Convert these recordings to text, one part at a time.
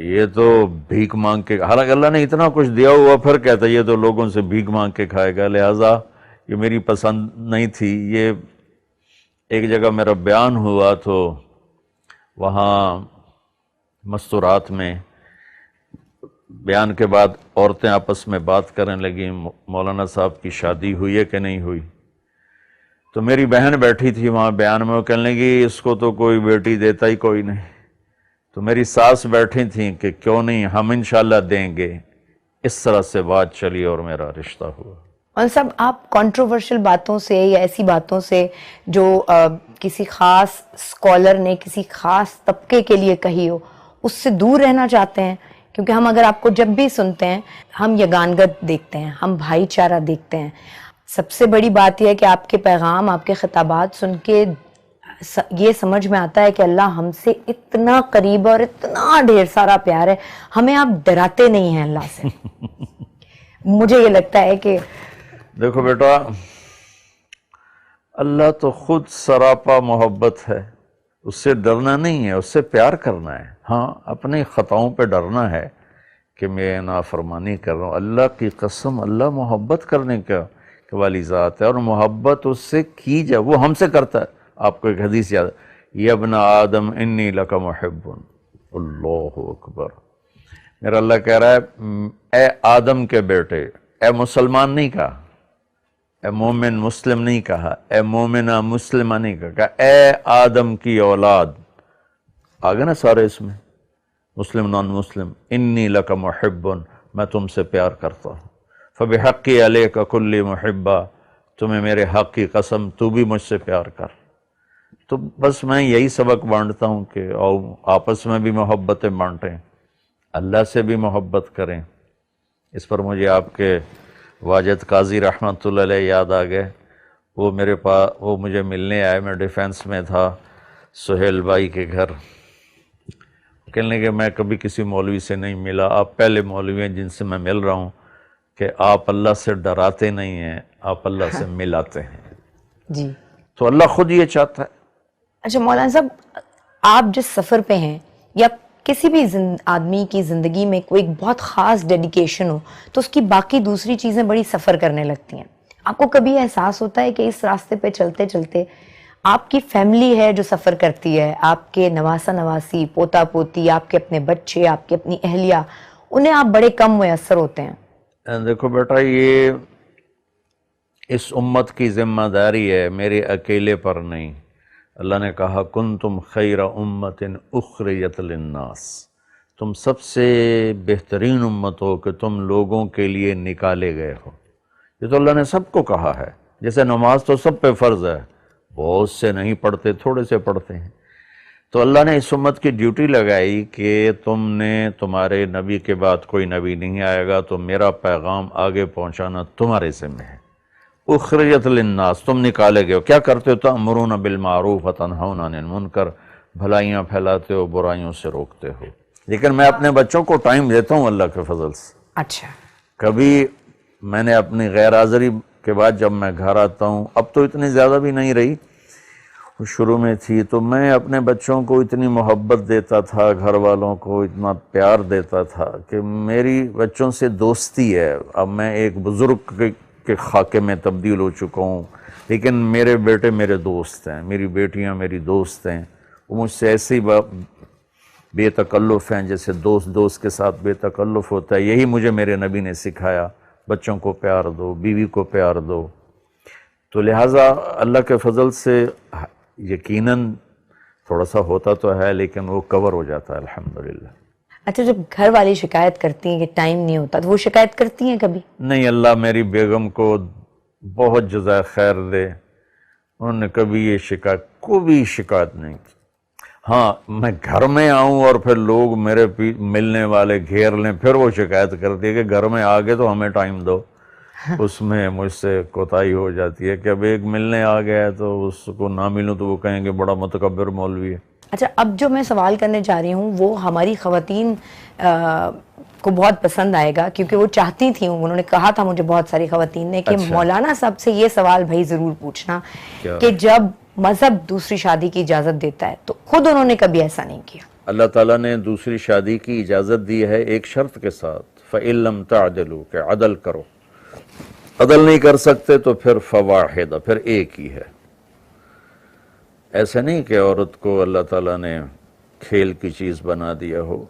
یہ تو بھیک مانگ کے، حالانکہ اللہ نے اتنا کچھ دیا ہوا پھر کہتا ہے یہ تو لوگوں سے بھیک مانگ کے کھائے گا، لہٰذا یہ میری پسند نہیں تھی۔ یہ ایک جگہ میرا بیان ہوا تو وہاں مستورات میں بیان کے بعد عورتیں آپس میں بات کرنے لگیں مولانا صاحب کی شادی ہوئی ہے کہ نہیں ہوئی، تو میری بہن بیٹھی تھی وہاں بیان میں، وہ کہنے لگی اس کو تو کوئی بیٹی دیتا ہی کوئی نہیں، تو میری ساس بیٹھی تھیں کہ کیوں نہیں ہم انشاءاللہ دیں گے۔ اس طرح سے بات چلی اور میرا رشتہ ہوا۔ اور سب آپ کنٹروورشل باتوں سے یا ایسی باتوں سے جو کسی خاص اسکالر نے کسی خاص طبقے کے لیے کہی ہو، اس سے دور رہنا چاہتے ہیں؟ کیونکہ ہم اگر آپ کو جب بھی سنتے ہیں ہم یگانگت دیکھتے ہیں، ہم بھائی چارہ دیکھتے ہیں۔ سب سے بڑی بات یہ ہے کہ آپ کے پیغام، آپ کے خطابات سن کے یہ سمجھ میں آتا ہے کہ اللہ ہم سے اتنا قریب اور اتنا ڈھیر سارا پیار ہے، ہمیں آپ ڈراتے نہیں ہیں اللہ سے۔ مجھے یہ لگتا ہے کہ دیکھو بیٹا، اللہ تو خود سراپا محبت ہے، اس سے ڈرنا نہیں ہے، اس سے پیار کرنا ہے۔ ہاں اپنی خطاؤں پہ ڈرنا ہے کہ میں نافرمانی کر رہا ہوں۔ اللہ کی قسم، اللہ محبت کرنے کا والی ذات ہے، اور محبت اس سے کی جائے، وہ ہم سے کرتا ہے۔ آپ کو ایک حدیث یاد ہے، یا ابن آدم انی لک محب، اللہ اکبر۔ میرا اللہ کہہ رہا ہے اے آدم کے بیٹے، اے مسلمان نہیں کہا، اے مومن مسلم نہیں کہا، اے مومنہ مسلمہ نہیں کہا، اے آدم کی اولاد، آگے نا سارے اس میں، مسلم نان مسلم، انی لک محب، میں تم سے پیار کرتا ہوں، فبحقی علیک کلی محبہ، تمہیں میرے حق کی قسم تو بھی مجھ سے پیار کر۔ تو بس میں یہی سبق بانٹتا ہوں کہ آپس میں بھی محبتیں بانٹیں، اللہ سے بھی محبت کریں۔ اس پر مجھے آپ کے واجد قاضی رحمۃ اللہ علیہ یاد آ گئے، وہ میرے پاس، وہ مجھے ملنے آئے، میں ڈیفینس میں تھا سہیل بھائی کے گھر، کہنے لگے میں کبھی کسی مولوی سے نہیں ملا، آپ پہلے مولوی ہیں جن سے میں مل رہا ہوں کہ آپ اللہ سے ڈراتے نہیں ہیں، آپ اللہ سے ملاتے ہیں۔ جی تو اللہ خود یہ چاہتا ہے۔ اچھا مولانا صاحب، آپ جس سفر پہ ہیں یا کسی بھی آدمی کی زندگی میں کوئی بہت خاص ڈیڈیکیشن ہو تو اس کی باقی دوسری چیزیں بڑی سفر کرنے لگتی ہیں۔ آپ کو کبھی احساس ہوتا ہے کہ اس راستے پہ چلتے چلتے آپ کی فیملی ہے جو سفر کرتی ہے، آپ کے نواسا نواسی، پوتا پوتی، آپ کے اپنے بچے، آپ کی اپنی اہلیہ، انہیں آپ بڑے کم میسر ہوتے ہیں؟ دیکھو بیٹا، یہ اس امت کی ذمہ داری ہے، میرے اکیلے پر نہیں۔ اللہ نے کہا کنتم خیر امت اخرجت للناس، تم سب سے بہترین امت ہو کہ تم لوگوں کے لیے نکالے گئے ہو۔ یہ تو اللہ نے سب کو کہا ہے، جیسے نماز تو سب پہ فرض ہے، بہت سے نہیں پڑھتے، تھوڑے سے پڑھتے ہیں، تو اللہ نے اس امت کی ڈیوٹی لگائی کہ تم نے، تمہارے نبی کے بعد کوئی نبی نہیں آئے گا، تو میرا پیغام آگے پہنچانا تمہارے ذمہ ہے۔ اخرجت للناس، تم نکالے گئے ہو، کیا کرتے ہو؟ تأمرون بالمعروف وتنہون عن المنکر، بھلائیاں پھیلاتے ہو، برائیوں سے روکتے ہو۔ لیکن میں اپنے بچوں کو ٹائم دیتا ہوں اللہ کے فضل سے۔ اچھا، کبھی میں نے اپنی غیر حاضری کے بعد جب میں گھر آتا ہوں، اب تو اتنی زیادہ بھی نہیں رہی، شروع میں تھی، تو میں اپنے بچوں کو اتنی محبت دیتا تھا، گھر والوں کو اتنا پیار دیتا تھا کہ میری بچوں سے دوستی ہے۔ اب میں ایک بزرگ کے خاکے میں تبدیل ہو چکا ہوں، لیکن میرے بیٹے میرے دوست ہیں، میری بیٹیاں میری دوست ہیں، وہ مجھ سے ایسے ہی بے تکلف ہیں جیسے دوست کے ساتھ بے تکلف ہوتا ہے۔ یہی مجھے میرے نبی نے سکھایا، بچوں کو پیار دو، بیوی کو پیار دو۔ تو لہٰذا اللہ کے فضل سے یقیناً تھوڑا سا ہوتا تو ہے، لیکن وہ کور ہو جاتا ہے الحمدللہ۔ اچھا، جب گھر والی شکایت کرتی ہیں کہ ٹائم نہیں ہوتا تو وہ شکایت کرتی ہیں کبھی؟ نہیں، اللہ میری بیگم کو بہت جزائے خیر دے، انہوں نے کبھی یہ کوئی شکایت نہیں کی۔ ہاں، میں گھر میں آؤں اور پھر لوگ میرے ملنے والے گھیر لیں، پھر وہ شکایت کرتی ہے کہ گھر میں آگے تو ہمیں ٹائم دو۔ اس میں مجھ سے کوتاہی ہو جاتی ہے کہ اب ایک ملنے آ گیا ہے تو اس کو نہ ملوں تو وہ کہیں گے بڑا متکبر مولوی ہے۔ اچھا، اب جو میں سوال کرنے جا رہی ہوں وہ ہماری خواتین کو بہت پسند آئے گا، کیونکہ وہ چاہتی تھیں، انہوں نے کہا تھا مجھے بہت ساری خواتین نے کہ مولانا صاحب سے یہ سوال بھائی ضرور پوچھنا کہ جب مذہب دوسری شادی کی اجازت دیتا ہے تو خود انہوں نے کبھی ایسا نہیں کیا۔ اللہ تعالیٰ نے دوسری شادی کی اجازت دی ہے ایک شرط کے ساتھ، فَإِن لَمْ تَعْدِلُوا، کہ عدل کرو، عدل نہیں کر سکتے تو پھر فواحدہ، پھر ایک ہی ہے۔ ایسا نہیں کہ عورت کو اللہ تعالیٰ نے کھیل کی چیز بنا دیا ہو۔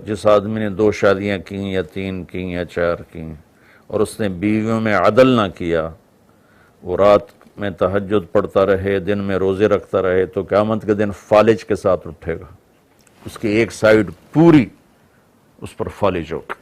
جس آدمی نے 2 شادیاں کیں یا 3 کیں یا 4 کیں اور اس نے بیویوں میں عدل نہ کیا، وہ رات میں تہجد پڑھتا رہے، دن میں روزے رکھتا رہے، تو قیامت کے دن فالج کے ساتھ اٹھے گا، اس کی ایک سائیڈ پوری اس پر فالج ہوگا۔